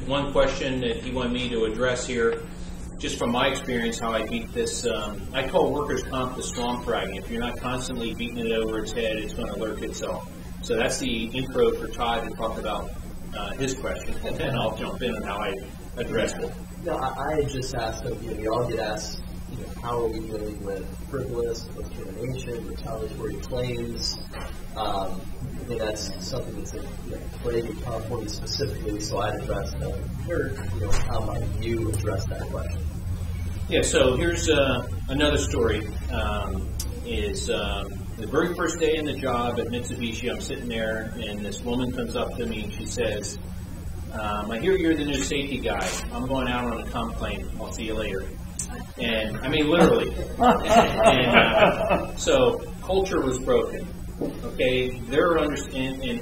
one question that you want me to address here, just from my experience, how I beat this. I call workers' comp the swamp dragon. If you're not constantly beating it over its head, it's going to lurk itself. So that's the intro for Todd to talk about his question, and then I'll jump in on how I addressed it. No, I just asked him, we all get asked, how are we dealing with frivolous, with termination, retaliatory claims? That's something that's played in California specifically, so I'd address how might you address that question? Yeah, so here's another story. The very first day in the job at Mitsubishi, I'm sitting there, and this woman comes up to me, and she says, I hear you're the new safety guy. I'm going out on a comp claim. I'll see you later. And, I mean, literally. So culture was broken. Okay, and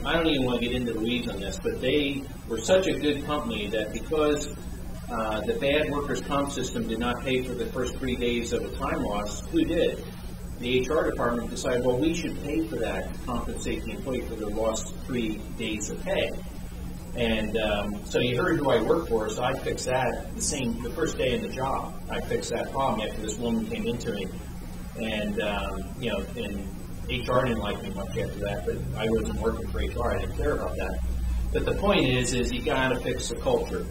I don't even want to get into the weeds on this, but they were such a good company that because the bad workers' comp system did not pay for the first 3 days of a time loss, who did? The HR department decided, well, we should pay for that to compensate the employee for the lost 3 days of pay. And so you heard who I work for, so I fixed that the first day in the job. I fixed that problem after this woman came into me. And, and HR didn't like me much after that, but I wasn't working for HR. I didn't care about that. But the point is you got to fix the culture.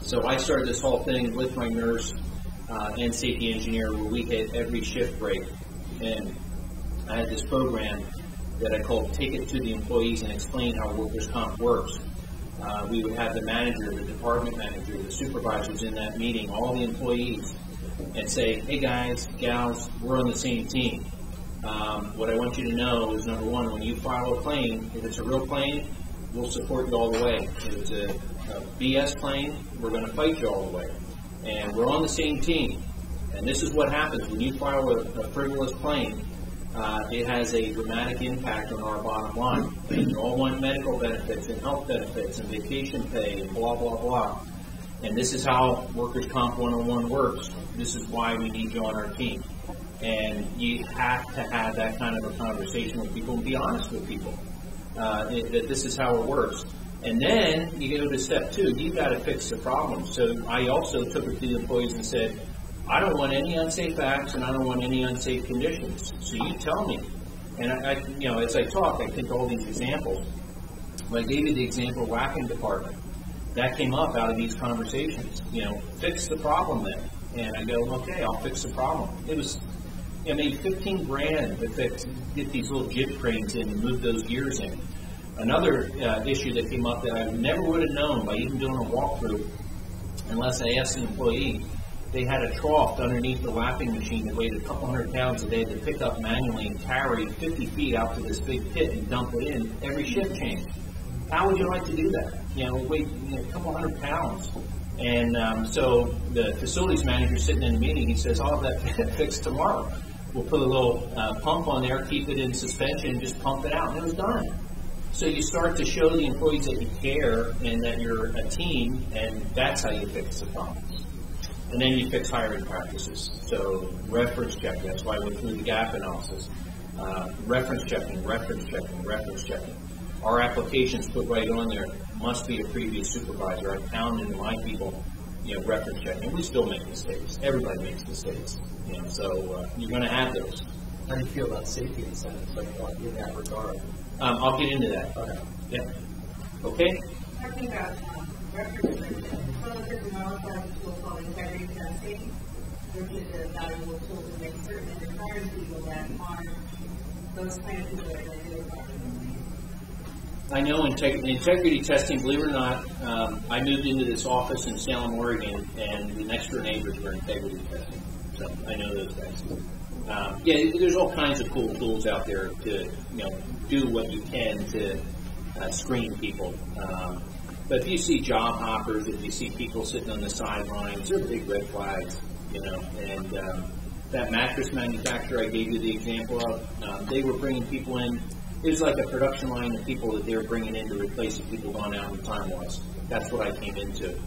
So I started this whole thing with my nurse and safety engineer where we hit every shift break. And I had this program that I called Take It to the Employees and Explain How Workers' Comp Works. We would have the manager, the department manager, the supervisors in that meeting, all the employees, and say, hey guys, gals, we're on the same team. What I want you to know is, number one, when you file a claim, if it's a real claim, we'll support you all the way. If it's a BS claim, we're going to fight you all the way. And we're on the same team. And this is what happens when you file a frivolous claim. It has a dramatic impact on our bottom line. You all want medical benefits and health benefits and vacation pay and blah, blah, blah. And this is how Workers' Comp 101 works. This is why we need you on our team. And you have to have that kind of a conversation with people and be honest with people that this is how it works. And then you go to step 2. You've got to fix the problem. So I also took it to the employees and said, I don't want any unsafe acts and I don't want any unsafe conditions. So you tell me. And as I talk, I think all these examples. When I gave you the example of whacking department, that came up out of these conversations. Fix the problem then. And I go, okay, I'll fix the problem. It was, $15,000 to get these little jib cranes in and move those gears in. Another issue that came up that I never would have known by even doing a walkthrough, unless I asked an employee. They had a trough underneath the lapping machine that weighed a couple hundred pounds a day to pick up manually and carry 50 feet out to this big pit and dump it in every shift change. How would you like to do that? Weigh a couple hundred pounds. And so the facilities manager sitting in the meeting, he says, I'll have that fixed tomorrow. We'll put a little pump on there, keep it in suspension, and just pump it out. And it was done. So you start to show the employees that you care and that you're a team, and that's how you fix the problems. And then you fix hiring practices. So reference check, that's why I went through the gap analysis. Reference checking. Our applications put right on there must be a previous supervisor. I pound into my people, reference checking. We still make mistakes. Everybody makes mistakes. So you're going to have those. How do you feel about safety incentives, in that regard? I'll get into that. Okay. Yeah. Okay? Talking about reference checking, SullivanCurtisMonroe has a tool called integrity testing, which is a valuable tool to make certain and requires people that aren't those kind of people that are going to do it properly. I know integrity testing, believe it or not, I moved into this office in Salem, Oregon, and the next door neighbors were integrity testing. So I know those guys. There's all kinds of cool tools out there to do what you can to screen people. But if you see job hoppers, if you see people sitting on the sidelines, they're big red flags, And that mattress manufacturer I gave you the example of, they were bringing people in. It was like a production line of people that they were bringing in to replace the people gone out in time loss. That's what I came into.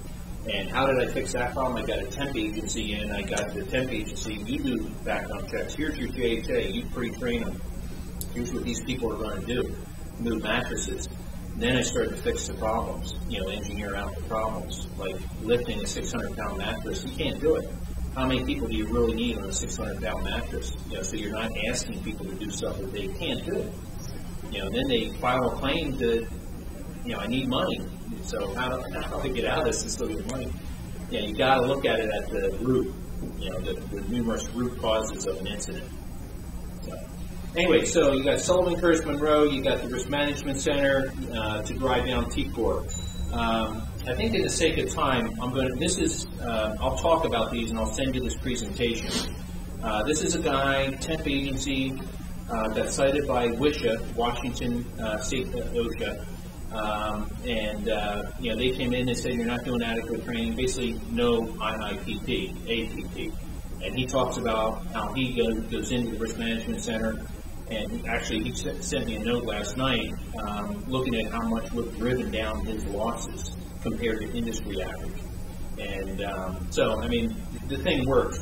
And how did I fix that problem? I got a temp agency in. I got the temp agency. You do background checks. Here's your JHA. You pre-train them. Here's what these people are going to do. Move mattresses. Then I started to fix the problems, engineer out the problems, like lifting a 600-pound mattress. You can't do it. How many people do you really need on a 600-pound mattress? So you're not asking people to do stuff that they can't do. Then they file a claim to, I need money. So how do I get out of this and still get money? You got to look at it at the root, the numerous root causes of an incident. Anyway, so you got SullivanCurtisMonroe, you got the Risk Management Center to drive down TCOR. I think in the sake of time, I'll talk about these and I'll send you this presentation. This is a guy, temp agency, got cited by WSHA, Washington State OSHA, they came in and said you're not doing adequate training, basically no IIPP, APP. And he talks about how he goes into the Risk Management Center, and actually he sent me a note last night looking at how much was driven down his losses compared to industry average. And the thing works.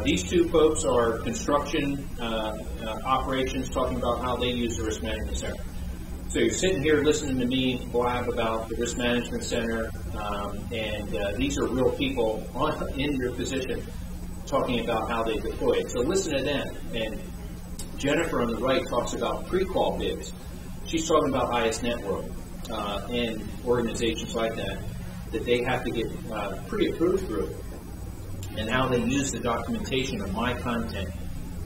These two folks are construction operations talking about how they use the Risk Management Center. So you're sitting here listening to me blab about the Risk Management Center, these are real people in their position talking about how they deploy it. So listen to them. And Jennifer on the right talks about pre-qual bids. She's talking about IS Network and organizations like that they have to get pre-approved through, and how they use the documentation of my content,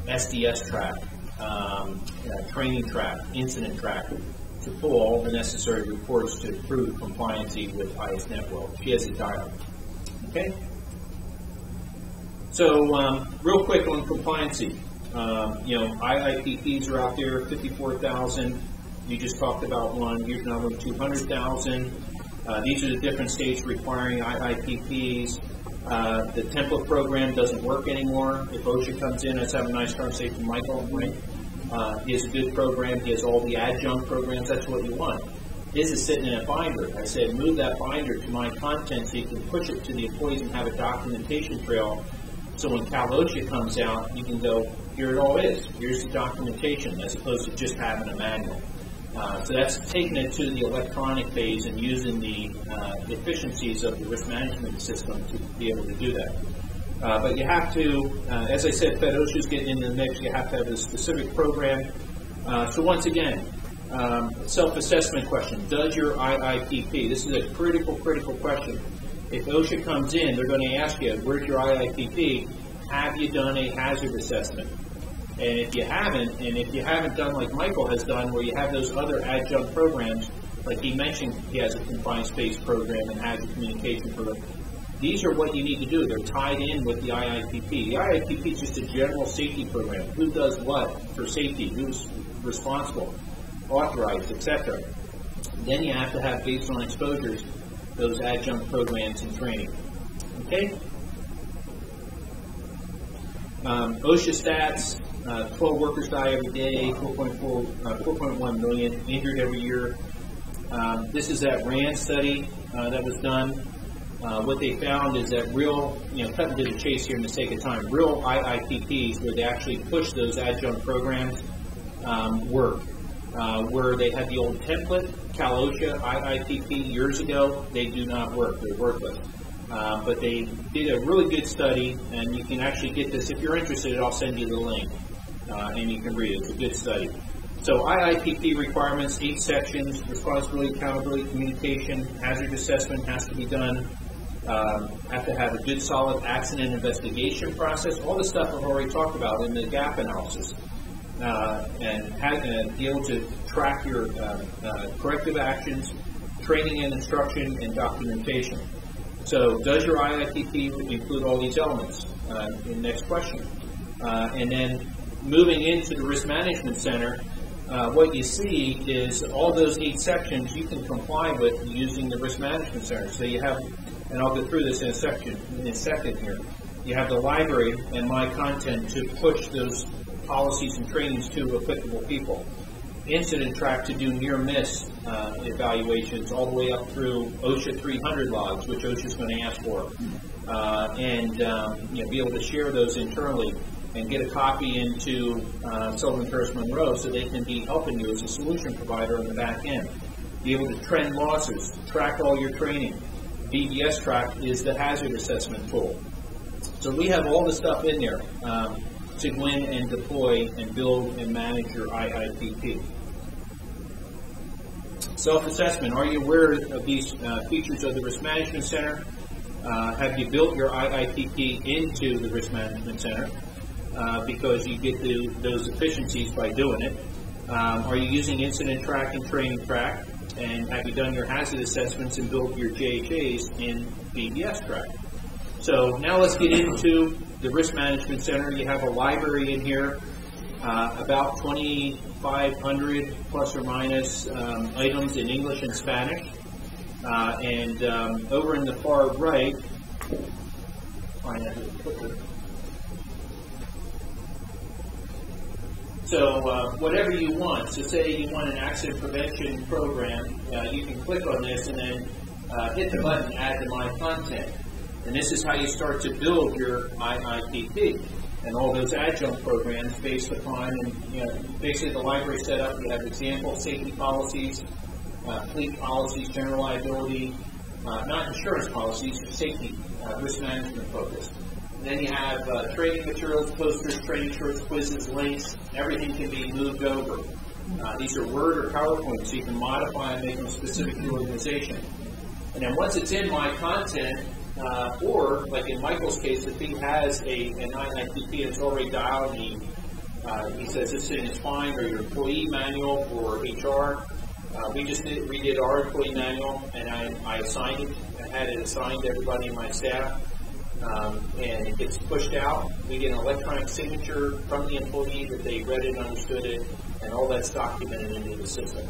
SDS track, training track, incident track, to pull all the necessary reports to prove compliancy with IS Network. She has a dial. Okay? So, real quick on compliancy. IIPPs are out there, 54,000. You just talked about one. Here's another one, 200,000. These are the different states requiring IIPPs. The template program doesn't work anymore. If OSHA comes in, let's have a nice conversation with Michael, right? He has a good program. He has all the adjunct programs. That's what you want. His is sitting in a binder. I said, move that binder to my content so you can push it to the employees and have a documentation trail. So when Cal OSHA comes out, you can go, here it all is. Here's the documentation, as opposed to just having a manual. So that's taking it to the electronic phase and using the efficiencies of the risk management system to be able to do that. But you have to, as I said, Fed OSHA's getting into the mix. You have to have a specific program. So once again, self-assessment question. Does your IIPP, this is a critical question. If OSHA comes in, they're going to ask you, where's your IIPP? Have you done a hazard assessment? And if you haven't done like Michael has done, where you have those other adjunct programs, like he mentioned, he has a compliance-based program and hazard communication program. These are what you need to do. They're tied in with the IIPP. The IIPP is just a general safety program. Who does what for safety? Who's responsible, authorized, etc. Then you have to have, based on exposures, those adjunct programs and training. Okay? OSHA stats, 12 workers die every day, 4.1 million injured every year. This is that RAND study that was done. What they found is that real, cutting to the chase here in the sake of time, real IIPPs where they actually push those adjunct programs work. Where they had the old template, Cal OSHA, IIPP years ago, they do not work. They're worthless. But they did a really good study, and you can actually get this. If you're interested, I'll send you the link, and you can read it. It's a good study. So IIPP requirements, 8 sections: responsibility, accountability, communication, hazard assessment has to be done. Have to have a good, solid accident investigation process. All the stuff I've already talked about in the gap analysis. And be able to track your corrective actions, training and instruction, and documentation. So does your IIPP include all these elements? In the next question. And then moving into the Risk Management Center, what you see is all those 8 sections you can comply with using the Risk Management Center. So you have, and I'll go through this in a second here. You have the library and my content to push those policies and trainings to applicable people. Incident track to do near-miss evaluations all the way up through OSHA 300 logs, which OSHA is going to ask for, and be able to share those internally and get a copy into SullivanCurtisMonroe so they can be helping you as a solution provider on the back end. be able to trend losses, track all your training. VBS Track is the hazard assessment tool. So we have all the stuff in there to go in and deploy and build and manage your IITP. Self-assessment. Are you aware of these features of the Risk Management Center? Have you built your IITP into the Risk Management Center? Because you get those efficiencies by doing it. Are you using Incident Track and Training Track? And have you done your hazard assessments and built your JHAs in VBS Track? So now let's get into the Risk Management Center. You have a library in here, about 2,500 plus or minus items in English and Spanish. And over in the far right, find that little clicker. So whatever you want, so say you want an accident prevention program, you can click on this and then hit the button, add to my content. And this is how you start to build your IITP and all those adjunct programs based upon, and basically the library setup. You have example safety policies, fleet policies, general liability, not insurance policies, safety, risk management focus. Then you have training materials, posters, training shorts, quizzes, links. Everything can be moved over. These are Word or PowerPoint, so you can modify and make them specific to your organization. And then once it's in my content, or like in Michael's case, if he has an IITP that's already dialed, and he says this thing is fine, or your employee manual or HR. We just redid our employee manual, and I assigned it. I had it assigned to everybody in my staff. And it gets pushed out. We get an electronic signature from the employee that they read it, understood it, and all that's documented into the system.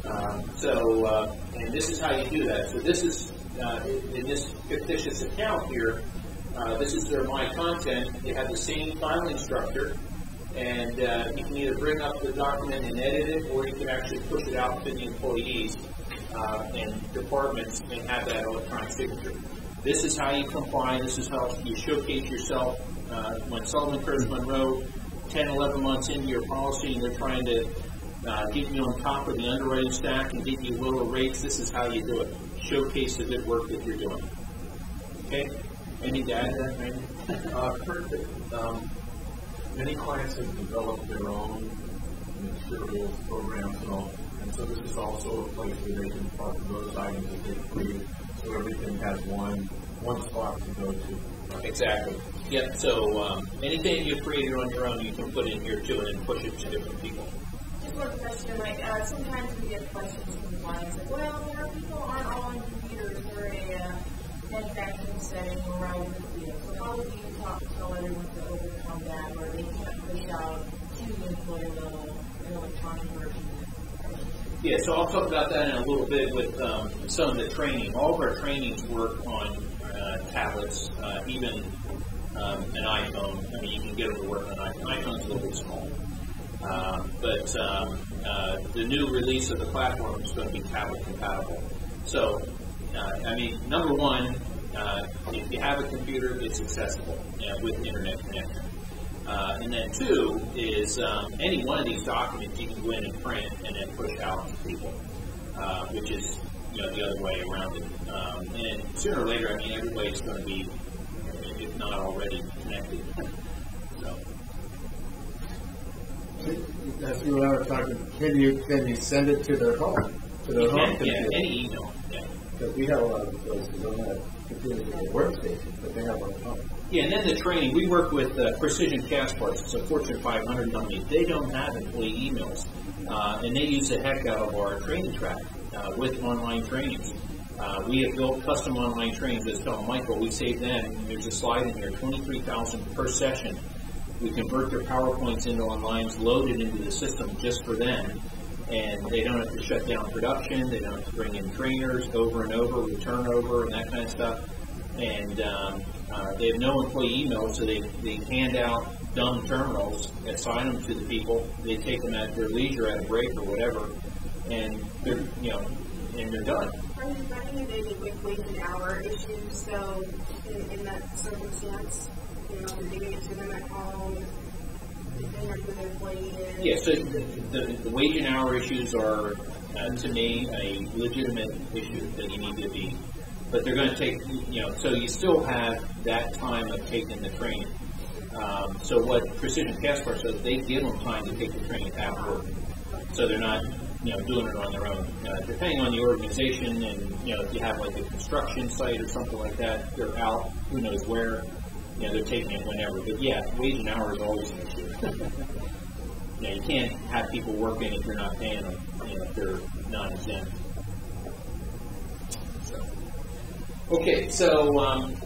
And this is how you do that. So this is, in this fictitious account here, this is their My Content. You have the same filing structure, and you can either bring up the document and edit it, or you can actually push it out to the employees and departments and have that electronic signature. This is how you comply. This is how you showcase yourself. When SullivanCurtisMonroe, 10, 11 months into your policy, and they're trying to get you on top of the underwriting stack and get you lower rates, this is how you do it. Showcase the good work that you're doing. Okay? Any to add to that, Randy? Perfect. Many clients have developed their own materials, programs, and all. And so this is also a place where they can park those items that they've created. So everything has one spot to go to. Exactly. Yep. So anything you created on your own, you can put in here too, and then push it to different people. Just one question. Like sometimes we get questions from clients like, "Well, our people aren't all on computers. We're a manufacturing setting. We're around the computer. So how would you tell everyone to overcome that, where they can't push out to the employer level an electronic version?" Yeah, so I'll talk about that in a little bit with some of the training. All of our trainings work on tablets, even an iPhone. I mean, you can get them to work on an iPhone. iPhone's a little bit small. But the new release of the platform is going to be tablet compatible. So, I mean, number one, if you have a computer, it's accessible with internet connection. And then two is any one of these documents you can go in and print and then push out to people, which is the other way around it. And sooner or later, I mean, everybody's going to be, if not already, connected. So. As you were talking, can you send it to their home? To their home computer? Yeah, any email. Yeah. Because we have a lot of folks who don't have computers in their workstation, but they have one at home. Yeah, and then the training, we work with Precision Cast Parts. It's a Fortune 500 company. They don't have employee emails, and they use the heck out of our training track with online trainings. We have built custom online trainings. As telling Michael, we save them. There's a slide in here, $23,000 per session. We convert their PowerPoints into onlines, loaded into the system just for them, and they don't have to shut down production. They don't have to bring in trainers over and over, return over, and that kind of stuff. And they have no employee email, so they hand out dumb terminals, assign them to the people. They take them at their leisure at a break or whatever, and they're and they're done. Are you running into any wage and hour issues? So in that circumstance, you're giving it to them at home. Yeah, so the wage and hour issues are to me, a legitimate issue that you need to be. But they're going to take, so you still have that time of taking the training. So what Precision Passport says, they give them time to take the training at work. So they're not, doing it on their own. Depending on the organization, and if you have like a construction site or something like that, they're out, who knows where. They're taking it whenever. But yeah, wage and hour is always an issue. You can't have people working if you're not paying them, if they're non-exempt. Okay, so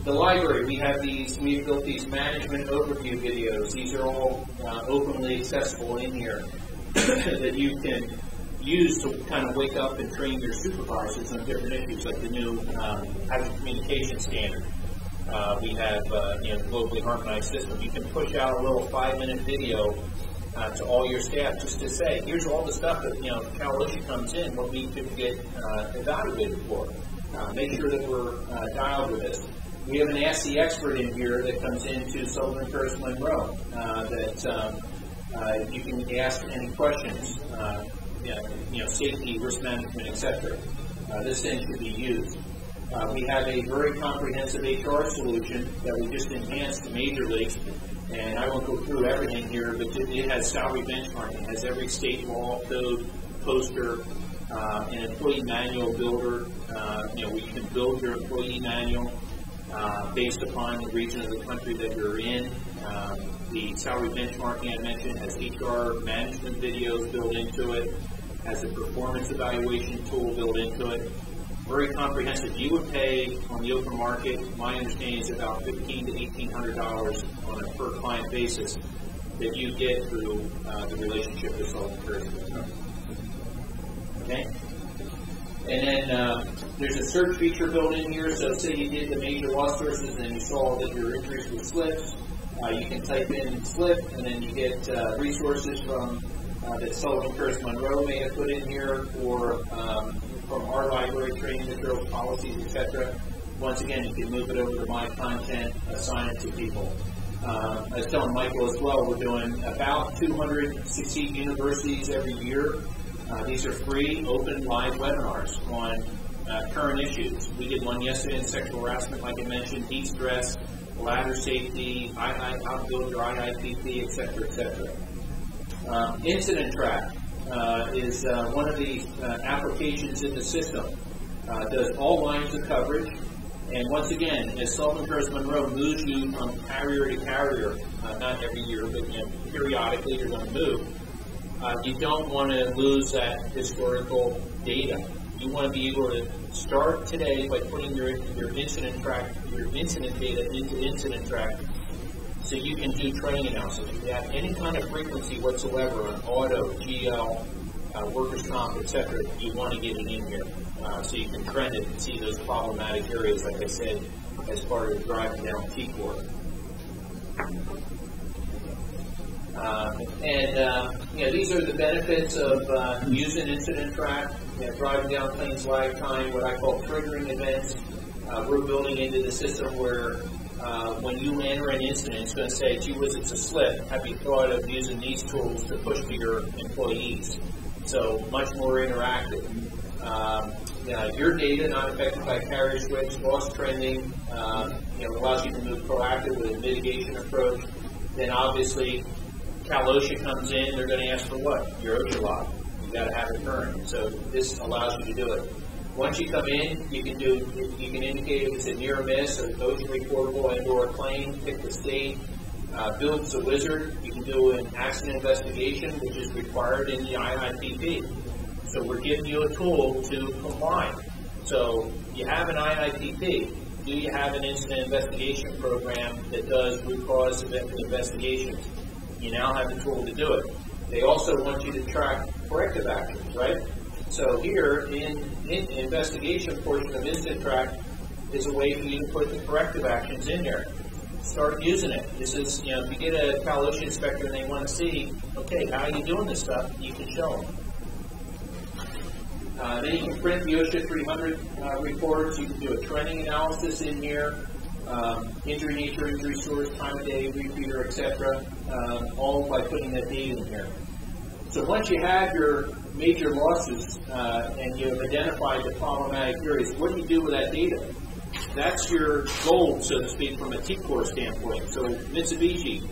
the library, we've built these management overview videos. These are all openly accessible in here that you can use to kind of wake up and train your supervisors on different issues, like the new hazard communication standard. We have the globally harmonized system. You can push out a little 5-minute video to all your staff just to say, here's all the stuff that, Cal OSHA comes in, what we could get evaluated for. Make sure that we're dialed with this. We have an Ask the Expert in here that comes into SullivanCurtisMonroe that you can ask any questions, safety, risk management, etc. This thing should be used. We have a very comprehensive HR solution that we just enhanced majorly, and I won't go through everything here, but it has salary benchmarking, it has every state law, code, poster, an employee manual builder, where you can build your employee manual based upon the region of the country that you're in. The salary benchmarking I mentioned has HR management videos built into it, has a performance evaluation tool built into it. Very comprehensive. You would pay on the open market, my understanding is about $1,500 to $1,800 on a per client basis that you get through the relationship with SullivanCurtis. Okay? And then there's a search feature built in here, so say you did the major loss sources and you saw that your injuries were slips, you can type in slip and then you get resources from that SullivanCurtisMonroe may have put in here, or from our library, training materials, policies, etc. Once again, you can move it over to My Content, assign it to people. I was telling Michael as well, we're doing about 200 Succeed universities every year. These are free, open, live webinars on current issues. We did one yesterday in sexual harassment, like I mentioned, heat stress, ladder safety, how to build your IIPP, etc., etc. Incident Track is one of the applications in the system. Does all lines of coverage, and once again, as SullivanCurtisMonroe moves you from carrier to carrier, not every year, but periodically you're going to move. You don't want to lose that historical data. You want to be able to start today by putting your incident data into Incident Track, so you can do training analysis. If you have any kind of frequency whatsoever on auto, GL, workers' comp, etc., you want to get it in here so you can trend it and see those problematic areas, like I said, as part of driving down TCOR. These are the benefits of using Incident Track, driving down claims lag time, what I call triggering events. We're building into the system where when you enter an incident, it's going to say, gee whiz, it's a slip. Have you thought of using these tools to push to your employees? So much more interactive. Your data not affected by carrier switch, loss trending, allows you to move proactive with a mitigation approach. Then obviously, Cal OSHA comes in, they're going to ask for what? Your OSHA log. You got to have it current. So this allows you to do it. Once you come in, you can indicate if it's a near miss, or OSHA reportable and/or claim. Pick the state. Builds a wizard. You can do an accident investigation, which is required in the IIPP. So we're giving you a tool to comply. So you have an IIPP. Do you have an incident investigation program that does root cause investigations? You now have the tool to do it. They also want you to track corrective actions, right? So here in investigation portion of Incident Track is a way for you to put the corrective actions in there. Start using it. This is, if you get a Cal OSHA inspector and they want to see, okay, how are you doing this stuff? You can show them. Then you can print the OSHA 300 reports. You can do a trending analysis in here, injury nature, injury source, time of day, repeater, etc. All by putting that data in here. So once you have your major losses and you've identified the problematic areas, what do you do with that data? That's your gold, so to speak, from a TCOR standpoint. So Mitsubishi,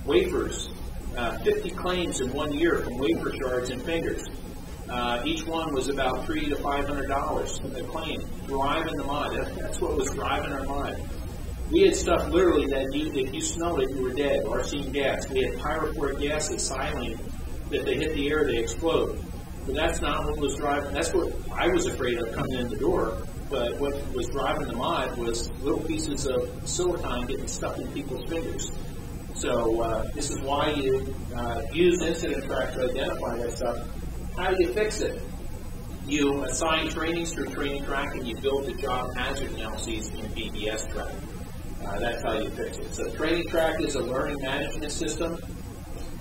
wafers, 50 claims in 1 year from wafer shards and fingers. Each one was about $300 to $500 a claim. Driving the mod, that's what was driving our mod. We had stuff literally that if you smelled it, you were dead. Arsenic gas. We had pyrophoric gases, silane, that they hit the air, they explode. But that's not what was driving. That's what I was afraid of coming in the door. But what was driving the mod was little pieces of silicone getting stuck in people's fingers. So this is why you use Incident Track to identify that stuff. How do you fix it? You assign trainings through Training Track, and you build the job hazard analyses in BBS Track. That's how you fix it. So Training Track is a learning management system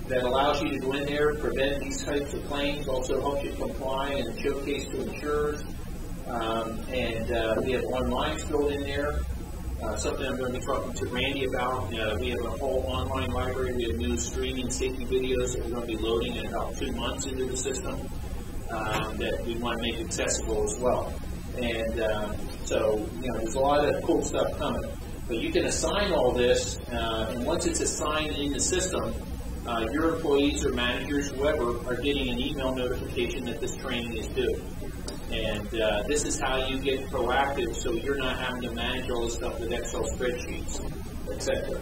that allows you to go in there, prevent these types of claims, also helps you comply and showcase to insurers. We have online built in there, something I'm going to be talking to Randy about. We have a whole online library. We have new streaming safety videos that we're going to be loading in about 2 months into the system that we want to make accessible as well. And there's a lot of cool stuff coming. But you can assign all this, and once it's assigned in the system, your employees or managers, whoever, are getting an email notification that this training is due. And this is how you get proactive, so you're not having to manage all this stuff with Excel spreadsheets, etc.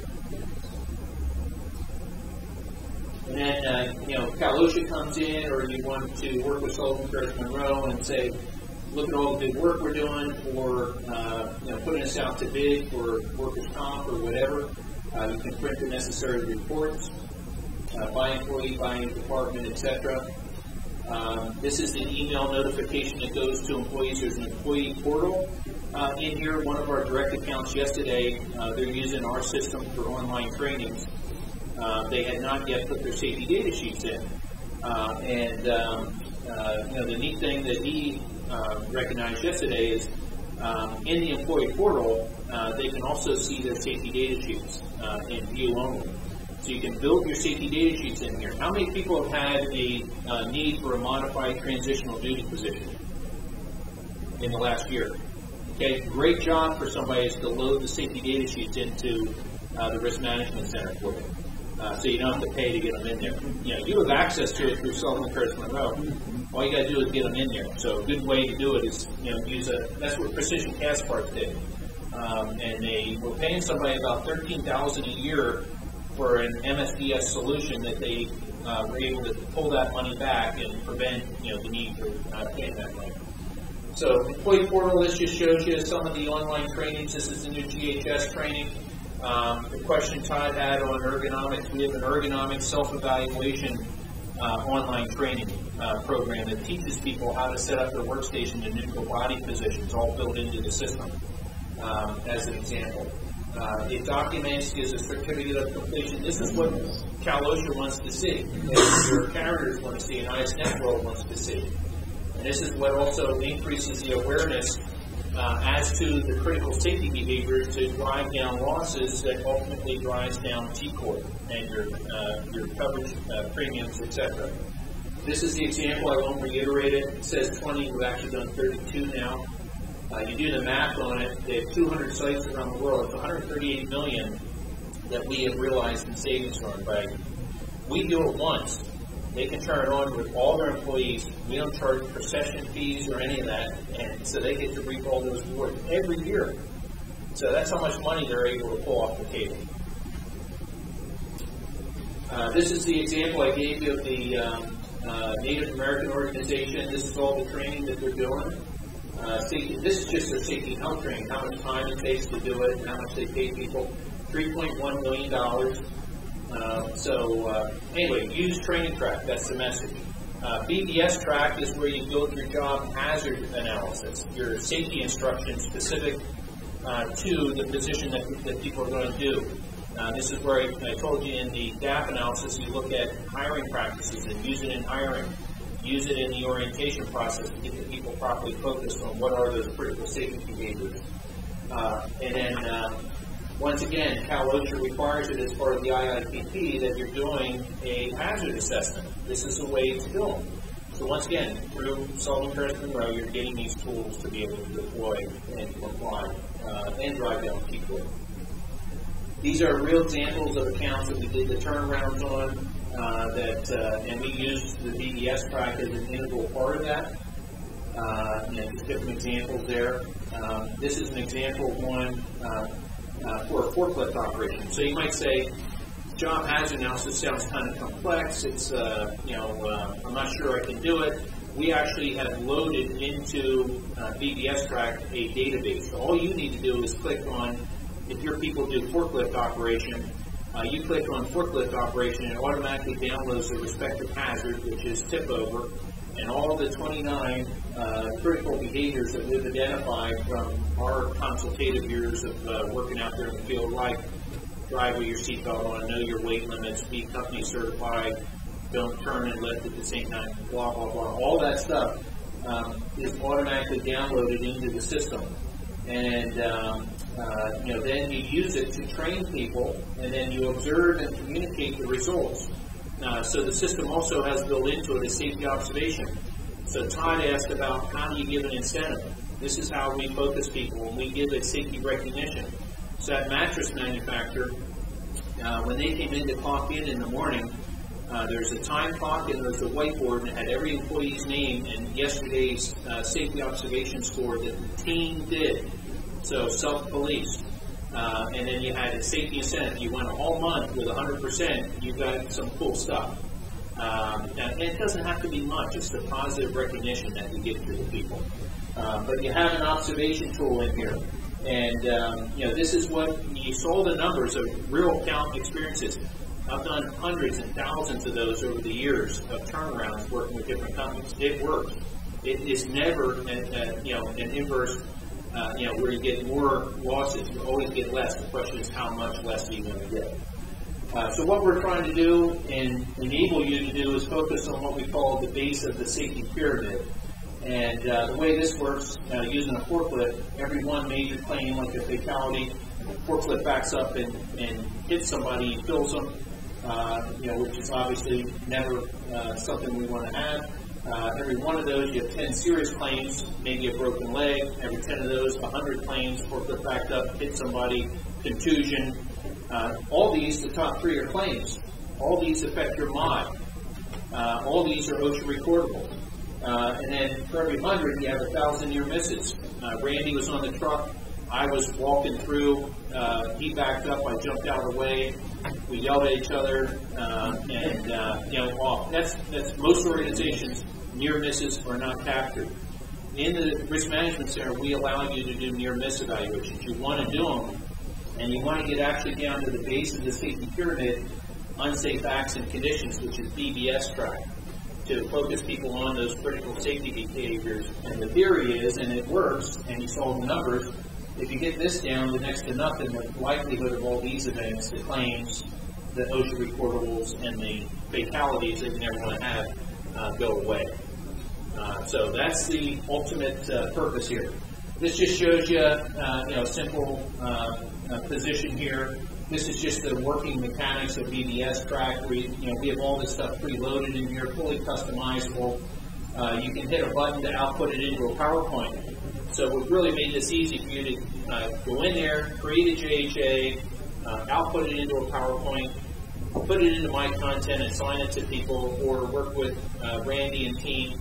And then, Cal OSHA comes in, or you want to work with SullivanCurtisMonroe and say, look at all the good work we're doing for putting us out to bid for workers' comp or whatever. You can print the necessary reports by employee, by department, etc. This is the email notification that goes to employees. There's an employee portal in here. One of our direct accounts yesterday, they're using our system for online trainings. They had not yet put their safety data sheets in. The neat thing that he recognized yesterday is in the employee portal, they can also see their safety data sheets in view only. So you can build your safety data sheets in here. How many people have had a need for a modified transitional duty position in the last year? Okay, great job for somebody is to load the safety data sheets into the Risk Management Center for you. So you don't have to pay to get them in there. You have access to it through SullivanCurtisMonroe. All you got to do is get them in there. So a good way to do it is, use that's what Precision Cast Parts did. And they were paying somebody about $13,000 a year for an MSDS solution that they were able to pull that money back and prevent, the need for paying that money. So employee portal, this just shows you some of the online trainings. This is the new GHS training. The question Todd had on ergonomics, we have an ergonomic self-evaluation online training program that teaches people how to set up their workstation in neutral body positions, all built into the system, as an example. It documents, gives a certificate of completion. This is what Cal OSHA wants to see, and your carriers want to see, and ISNet World wants to see. And this is what also increases the awareness as to the critical safety behaviors to drive down losses that ultimately drives down TCOR and your coverage premiums, etc. This is the example. I won't reiterate it. It says 20. We've actually done 32 now. You do the math on it. They have 200 sites around the world. It's 138 million that we have realized in savings from. But we do it once. They can turn it on with all their employees. We don't charge procession fees or any of that, and so they get to reap all those rewards every year. So that's how much money they're able to pull off the table. This is the example I gave you of the Native American organization. This is all the training that they're doing. This is just their safety health training, how much time it takes to do it, and how much they pay people. $3.1 million. Anyway, use Training Track. That's the message. BBS Track is where you build your job hazard analysis, your safety instructions specific to the position that people are going to do. This is where I told you in the gap analysis, you look at hiring practices and use it in hiring. Use it in the orientation process to get the people properly focused on what are those critical safety behaviors. Once again, Cal OSHA requires it as part of the IIPP that you're doing a hazard assessment. This is the way to do them. So once again, through SullivanCurtisMonroe, you're getting these tools to be able to deploy and to apply and drive down people. These are real examples of accounts that we did the turnarounds on, and we used the BBS track as an integral part of that. Just different examples there. This is an example of one for a forklift operation. So you might say, job hazard analysis sounds kind of complex. It's, I'm not sure I can do it. We actually have loaded into BBS track a database. So all you need to do is click on, if your people do forklift operation, you click on forklift operation and it automatically downloads the respective hazard, which is tip over, and all the 29 critical behaviors that we've identified from our consultative years of working out there in the field, like drive with your seatbelt on, know your weight limits, be company certified, don't turn and lift at the same time, blah, blah, blah. All that stuff is automatically downloaded into the system. And then you use it to train people, and then you observe and communicate the results. So the system also has built into it a safety observation. So Todd asked about how do you give an incentive. This is how we focus people when we give a safety recognition. So that mattress manufacturer, when they came in to clock in the morning, there's a time clock and there's a whiteboard and it had every employee's name and yesterday's safety observation score that the team did. So self-policed. And then you had a safety incentive. You went a whole month with 100%, you got some cool stuff. And it doesn't have to be much. It's the positive recognition that you give to the people. But you have an observation tool in here. And, this is what you saw the numbers of real account experiences. I've done hundreds and thousands of those over the years of turnarounds working with different companies. It works. It is never an inverse, where you get more losses. You always get less. The question is how much less are you going to get. So what we're trying to do and enable you to do is focus on what we call the base of the safety pyramid. And the way this works, using a forklift, every one major claim, like a fatality, the forklift backs up and hits somebody and kills them, which is obviously never something we want to have. Every one of those, you have 10 serious claims, maybe a broken leg. Every 10 of those, 100 claims, forklift backed up, hit somebody, contusion. All these, the top three are claims. All these affect your mod. All these are OSHA recordable. And then for every 100, you have 1,000 near misses. Randy was on the truck. I was walking through. He backed up. I jumped out of the way. We yelled at each other. That's most organizations, near misses are not captured. In the Risk Management Center, we allow you to do near miss evaluations. You want to do them, and you want to get actually down to the base of the safety pyramid, unsafe acts and conditions, which is BBS track, to focus people on those critical safety behaviors. And the theory is, and it works, and you saw the numbers, if you get this down to next to nothing, the likelihood of all these events, the claims, the OSHA recordables, and the fatalities that you never want to have go away. So that's the ultimate purpose here. This just shows you, a simple position here. This is just the working mechanics of BBS track. We have all this stuff preloaded in here, fully customizable. You can hit a button to output it into a PowerPoint. So we've really made this easy for you to go in there, create a JHA, output it into a PowerPoint, put it into my content, assign it to people, or work with Randy and team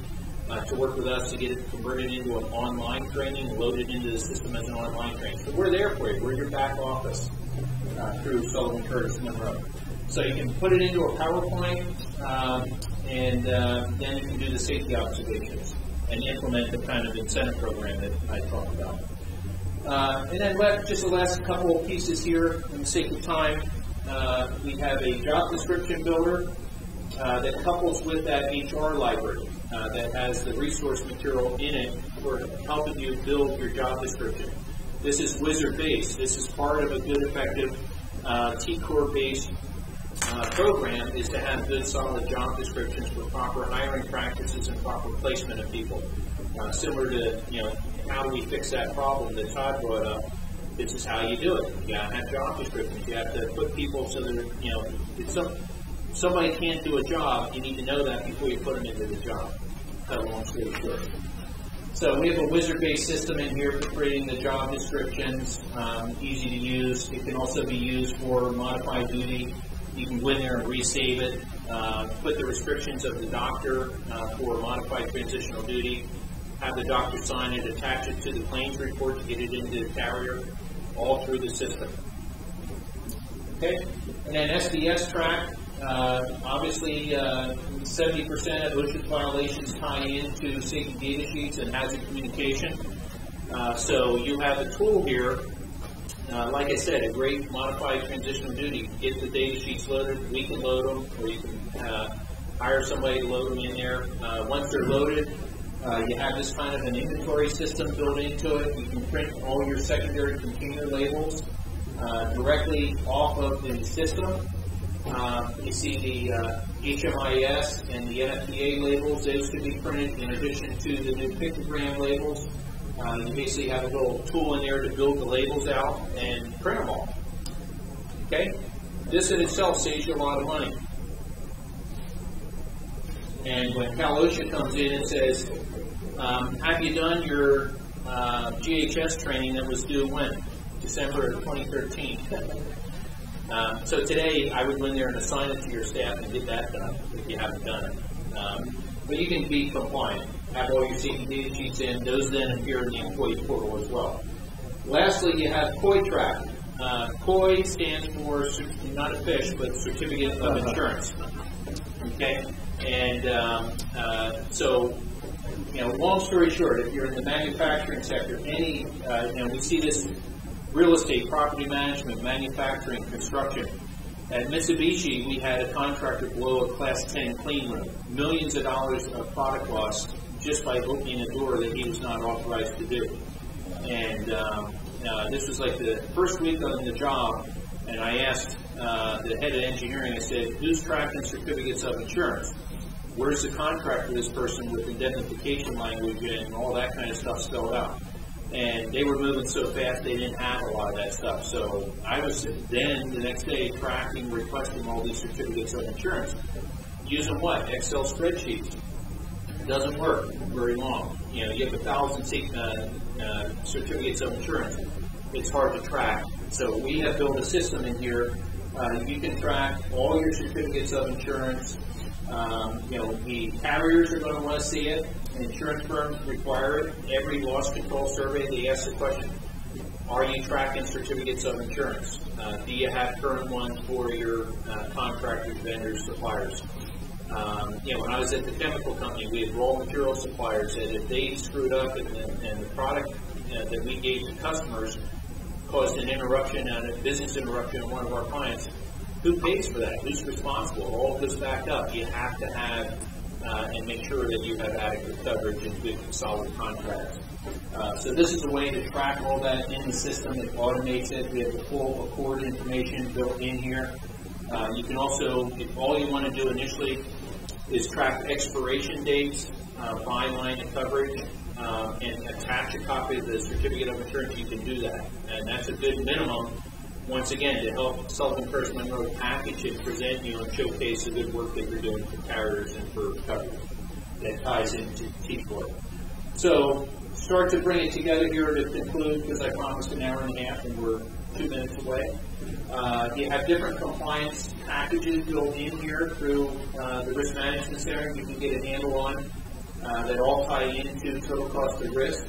to work with us to get it converted into an online training, loaded into the system as an online training. So we're there for you. We're your back office through SullivanCurtisMonroe. So you can put it into a PowerPoint, and then you can do the safety observations and implement the kind of incentive program that I talked about. And then just the last couple of pieces here, in the sake of time, we have a job description builder that couples with that HR library that has the resource material in it for helping you build your job description. This is wizard-based. This is part of a good, effective TCOR-based program, is to have good, solid job descriptions for proper hiring practices and proper placement of people. Similar to, how do we fix that problem that Todd brought up? This is how you do it. You got to have job descriptions. You have to put people so that, if somebody can't do a job, you need to know that before you put them into the job. cut a long story short. So we have a wizard-based system in here for creating the job descriptions, easy to use. It can also be used for modified duty. You can go in there and resave it, put the restrictions of the doctor for modified transitional duty, have the doctor sign it, attach it to the claims report to get it into the carrier, all through the system. Okay, and then SDS track. Obviously, 70% of OSHA violations tie into safety data sheets and hazard communication. So you have a tool here, like I said, a great modified transitional duty. Get the data sheets loaded, we can load them, or you can hire somebody to load them in there. Once they're loaded, you have this kind of an inventory system built into it. You can print all your secondary container labels directly off of the system. You see the HMIS and the NFPA labels. Those can be printed in addition to the new pictogram labels. You basically have a little tool in there to build the labels out and print them all. Okay? This in itself saves you a lot of money. And when Cal OSHA comes in and says, have you done your GHS training that was due when? December of 2013. So today, I would go in there and assign it to your staff and get that done if you haven't done it. But you can be compliant. Have all your safety data sheets in. Those then appear in the employee portal as well. Lastly, you have COI track. COI stands for, not a fish, but Certificate of Insurance. Okay? And so, long story short, if you're in the manufacturing sector, we see this real estate, property management, manufacturing, construction. At Mitsubishi, we had a contractor blow a Class 10 clean room. Millions of dollars of product loss just by opening a door that he was not authorized to do. And this was like the first week on the job, and I asked the head of engineering, I said, who's tracking certificates of insurance? Where's the contract for this person with indemnification language and all that kind of stuff spelled out? And they were moving so fast they didn't have a lot of that stuff. So I was then the next day tracking, requesting all these certificates of insurance. Using what? Excel spreadsheets. It doesn't work very long. You have 1,000 certificates of insurance. It's hard to track. So we have built a system in here. You can track all your certificates of insurance. The carriers are going to want to see it. Insurance firms require it. Every loss control survey, they ask the question, are you tracking certificates of insurance? Do you have current ones for your contractors, vendors, suppliers? When I was at the chemical company, we had raw material suppliers that if they screwed up and the product that we gave to customers caused an interruption, a business interruption in one of our clients, who pays for that? Who's responsible? It all goes back up. You have to have and make sure that you have adequate coverage and good, solid contracts. So this is a way to track all that in the system. It automates it. We have the full Accord information built in here. You can also, if all you want to do initially is track expiration dates, by line of coverage, and attach a copy of the certificate of insurance, you can do that. And that's a good minimum, once again, to help SullivanCurtisMonroe package and present you and showcase the good work that you're doing for carriers and for coverage. That ties into TCOR. So start to bring it together here to conclude, because I promised an hour and a half and we're 2 minutes away. You have different compliance packages built in here through the Risk Management Center you can get a handle on that all tie into total cost of risk.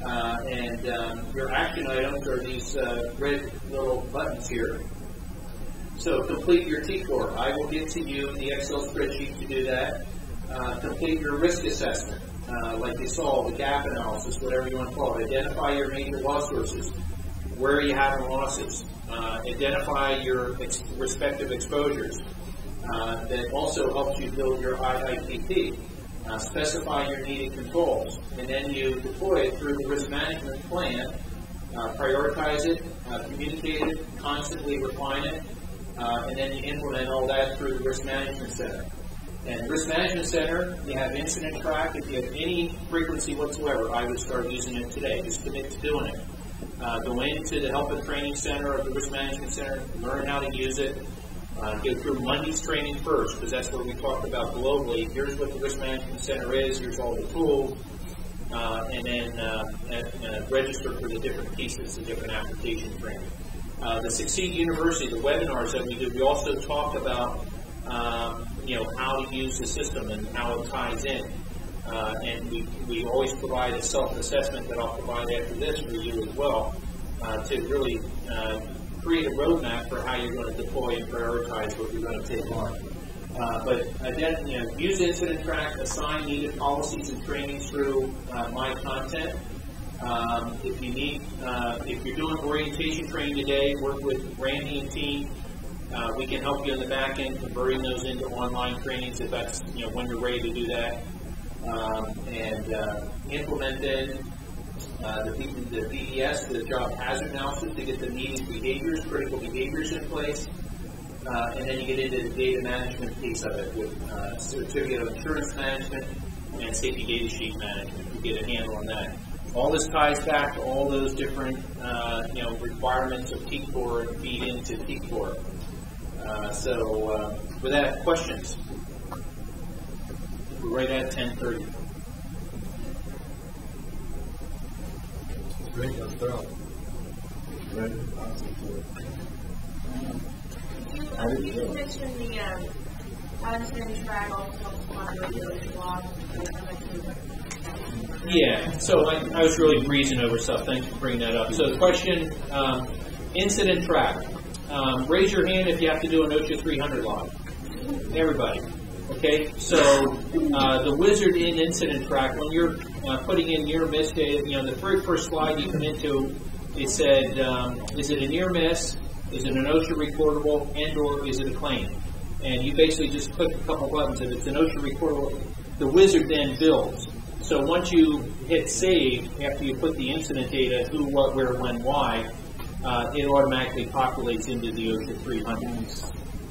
And your action items are these red little buttons here. So complete your TCOR. I will get to you in the Excel spreadsheet to do that. Complete your risk assessment, like you saw, the gap analysis, whatever you want to call it. Identify your major loss sources. Where are you having losses? Identify your respective exposures. That also helps you build your IIPP. Specify your needed controls, and then you deploy it through the risk management plan, prioritize it, communicate it, constantly refine it, and then you implement all that through the Risk Management Center. And Risk Management Center, you have incident track. If you have any frequency whatsoever, I would start using it today. Just commit to doing it. Go into the Help and Training Center of the Risk Management Center, learn how to use it. Go through Monday's training first, because that's what we talked about globally. Here's what the Risk Management Center is, here's all the tools, and then register for the different pieces, the different application training. The Succeed University, the webinars that we do, we also talk about how to use the system and how it ties in. And we always provide a self-assessment that I'll provide after this for you as well, to really create a roadmap for how you're going to deploy and prioritize what you're going to take on. But again, use Incident Track, assign needed policies and trainings through my content. If you need, if you're doing orientation training today, work with Randy and team. We can help you in the back end, converting those into online trainings if that's when you're ready to do that. And implement then the BES, the job hazard analysis, to get the needed behaviors, critical behaviors in place. And then you get into the data management piece of it with certificate of insurance management and safety data sheet management to get a handle on that. All this ties back to all those different requirements of TCOR and feed into TCOR. So with that, questions? We're right at 10:30. Great, that's thorough. Ready? You mentioned the Incident Track also on the blog. Yeah, so I was really breezing over stuff. Thanks for bringing that up. So the question, Incident Track. Raise your hand if you have to do an OSHA 300 log. Everybody. Okay, so the wizard in Incident Track, when you're putting in near miss data, the very first slide you come into, it said, is it a near miss, is it an OSHA recordable, and or is it a claim? And you basically just click a couple buttons. If it's an OSHA recordable, the wizard then builds. So once you hit save, after you put the incident data, who, what, where, when, why, it automatically populates into the OSHA 300.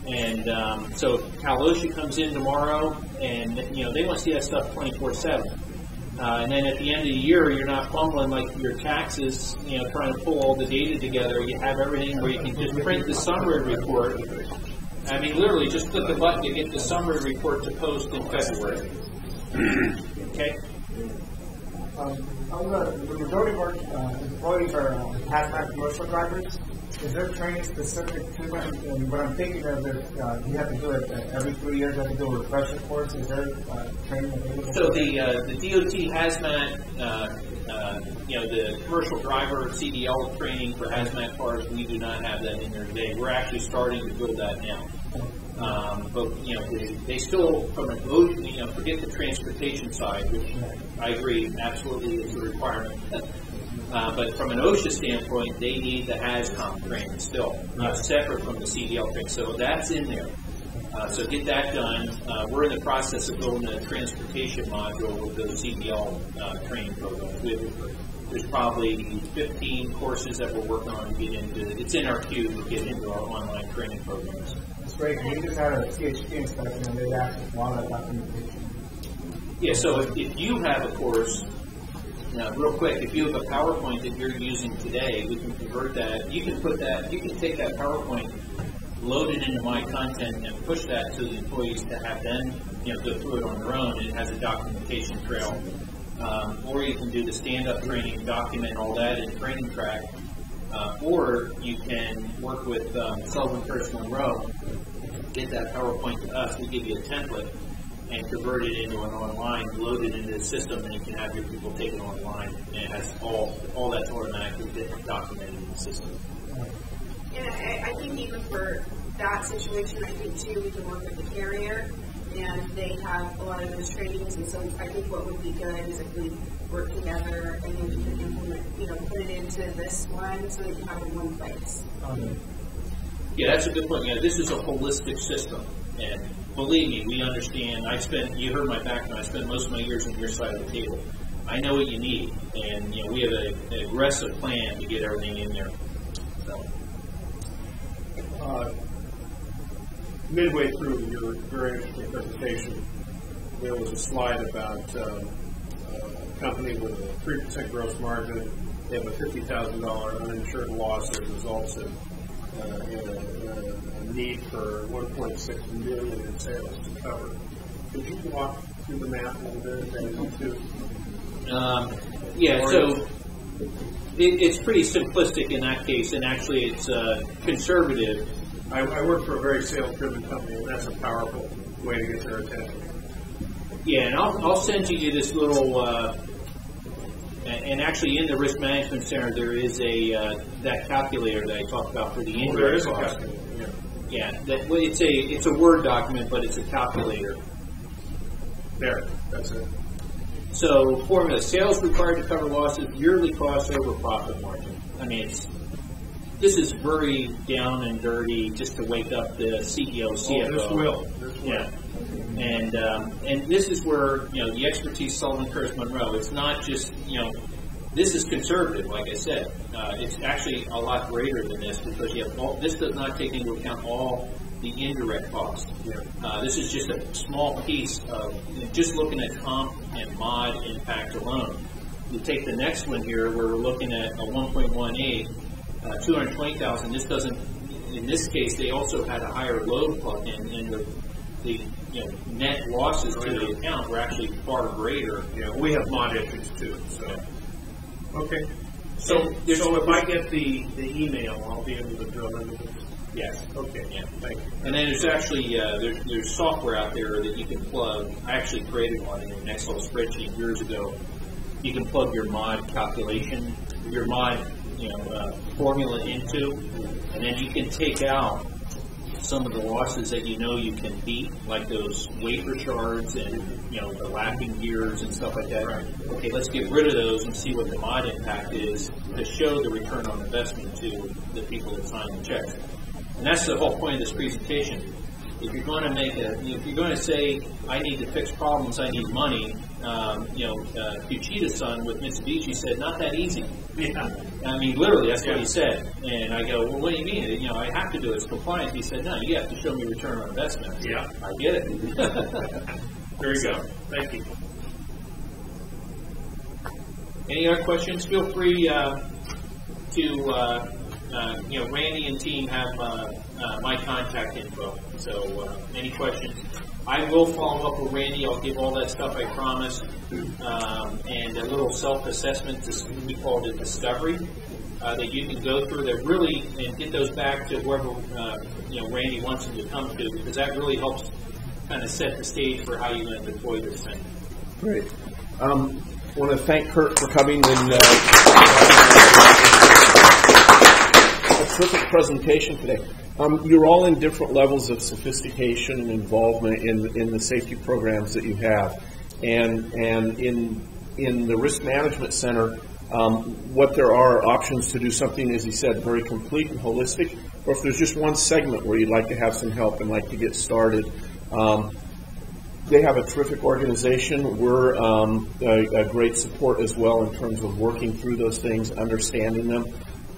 And so if Cal OSHA comes in tomorrow, and they want to see that stuff 24/7. And then at the end of the year, you're not fumbling like your taxes, trying to pull all the data together. You have everything where you can just print the summary report. I mean, literally, just click a button to get the summary report to post in February. Okay? The majority of our employees are hazmat commercial drivers. Is there training specific to them? And what I'm thinking of is you have to do it every 3 years. You have to do a refresher course. Is there training available? So the DOT hazmat, the commercial driver CDL training for hazmat cars, we do not have that in there today. We're actually starting to build that now. But they still, from an OSHA, forget the transportation side, which I agree absolutely is a requirement. But from an OSHA standpoint, they need the HazCom training still, separate from the CDL training. So that's in there. So get that done. We're in the process of building a transportation module with those CDL training programs. There's probably 15 courses that we're working on to get into. It's in our queue to get into our online training programs. That's great. We just had a CHP inspection and they've asked a lot of documentation. Yeah, so if you have a course, real quick, if you have a PowerPoint that you're using today, we can convert that. You can take that PowerPoint, load it into my content, and push that to the employees to have them, go through it on their own, and it has a documentation trail. Or you can do the stand-up training, document all that in Training Track. Or you can work with SullivanCurtisMonroe, get that PowerPoint to us, we give you a template, and convert it into an online, load it into the system, and you can have your people take it online, and it has all that's automatically documented in the system. And I think even for that situation, I think too, we can work with the carrier, and they have a lot of those trainings, and so I think what would be good is if we work together and then we can implement, put it into this one so that you have it in one place. Yeah, that's a good point. Yeah, this is a holistic system, and believe me, we understand. You heard my background, I spent most of my years on your side of the table. I know what you need, and we have an aggressive plan to get everything in there. So. Midway through your very interesting presentation, there was a slide about a company with a 3% gross margin. They have a $50,000 uninsured loss that results in a need for 1.6 million in sales to cover. Could you walk through the math a little bit? Yeah, so it's pretty simplistic in that case, and actually it's conservative. I work for a very sales-driven company, and that's a powerful way to get their attention. Yeah, and I'll send you this little, and actually in the Risk Management Center there is that calculator that I talked about for the indirect cost. Yeah, it's a Word document, but it's a calculator. There, that's it. So formula: sales required to cover losses, yearly cost over profit margin. I mean, this is very down and dirty, just to wake up the CEO, CFO. This will. Yeah. And this is where, the expertise SullivanCurtisMonroe, it's not just, this is conservative, like I said. It's actually a lot greater than this, because this does not take into account all the indirect costs. Yeah. This is just a small piece of, just looking at comp and mod impact alone. You take the next one here, where we're looking at a 1.18, 220,000. This doesn't, in this case, they also had a higher load plug in, and the net losses to the account were actually far greater. Yeah, we have mod issues too. So okay. So if I get the email, I'll be able to drill into this. Yes. Okay. Yeah. Thank you. And then there's actually there's software out there that you can plug. I actually created one in an Excel spreadsheet years ago. You can plug your mod calculation, your mod formula into, and then you can take out some of the losses that you can beat, like those wafer shards and the lapping gears and stuff like that. Right. Okay, let's get rid of those and see what the mod impact is to show the return on investment to the people that sign the checks. And that's the whole point of this presentation. If you're going to say, I need to fix problems, I need money, Kuchita's-san with Mitsubishi said, not that easy. Yeah. I mean, literally, that's what he said. And I go, well, what do you mean? I have to do it. It's compliance. He said, no, you have to show me return on investment. Yeah. I get it. There you go. Thank you. Any other questions? Feel free to Randy and team have my contact info. So any questions? I will follow up with Randy. I'll give all that stuff, I promise. And a little self-assessment, we call it a discovery, that you can go through that really, and get those back to whoever Randy wants them to come to, because that really helps kind of set the stage for how you're going to deploy this thing. Great. I want to thank Kurt for coming and a terrific presentation today. You're all in different levels of sophistication and involvement in the safety programs that you have, and in the Risk Management Center, what there are options to do something, as he said, very complete and holistic, or if there's just one segment where you'd like to have some help and like to get started. They have a terrific organization. We're a great support as well in terms of working through those things, understanding them.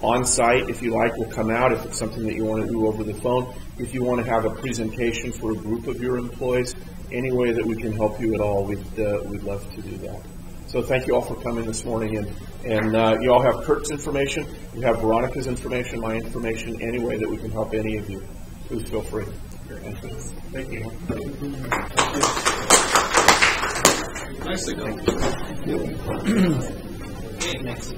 On site, if you like, we'll come out if it's something that you want to do over the phone. If you want to have a presentation for a group of your employees, any way that we can help you at all, we'd love to do that. So thank you all for coming this morning. And you all have Kurt's information. You have Veronica's information, my information, any way that we can help any of you. Please feel free. Thank you. Nicely done. Okay, next.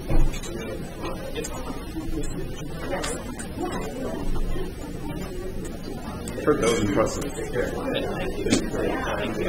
Kurt, that was impressive. Take care. Thank you.